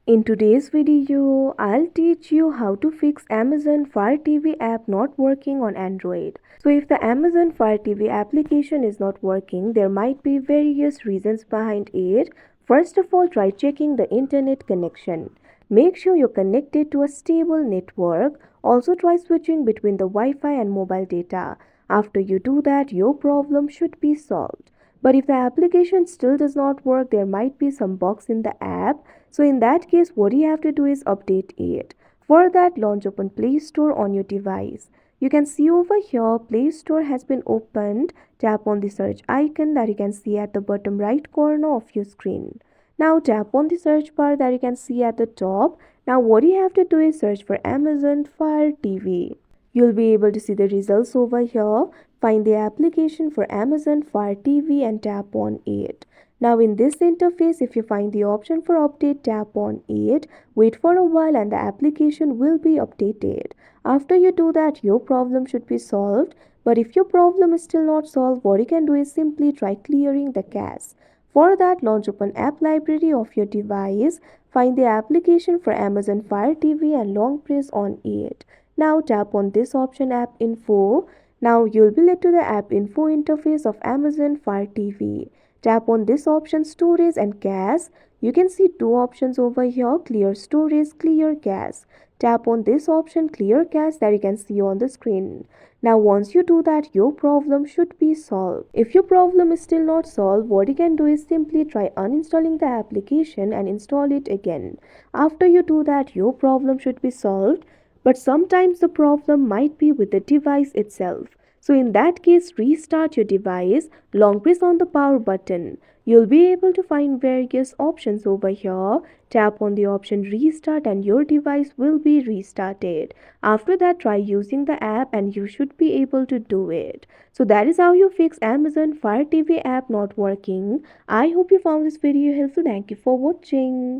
In today's video, I'll teach you how to fix Amazon Fire TV app not working on Android. So if the Amazon Fire TV application is not working, there might be various reasons behind it. First of all, try checking the internet connection. Make sure you're connected to a stable network. Also try switching between the Wi-Fi and mobile data. After you do that, your problem should be solved. But if the application still does not work, there might be some bugs in the app. So in that case, what you have to do is update it. For that, launch open Play Store on your device. You can see over here, Play Store has been opened. Tap on the search icon that you can see at the bottom right corner of your screen. Now tap on the search bar that you can see at the top. Now what you have to do is search for Amazon Fire TV. You'll be able to see the results over here. Find the application for Amazon Fire TV and tap on it. Now in this interface, if you find the option for update, tap on it. Wait for a while and the application will be updated. After you do that, your problem should be solved. But if your problem is still not solved, what you can do is simply try clearing the cache. For that, launch open app library of your device. Find the application for Amazon Fire TV and long press on it. Now tap on this option App Info. Now you'll be led to the App Info interface of Amazon Fire TV. Tap on this option Storage and Cache. You can see two options over here, Clear Storage, Clear Cache. Tap on this option Clear Cache that you can see on the screen. Now once you do that, your problem should be solved. If your problem is still not solved, what you can do is simply try uninstalling the application and install it again. After you do that, your problem should be solved. But sometimes the problem might be with the device itself. So in that case, restart your device, long press on the power button. You'll be able to find various options over here. Tap on the option restart and your device will be restarted. After that, try using the app and you should be able to do it. So that is how you fix Amazon Fire TV app not working. I hope you found this video helpful. Thank you for watching.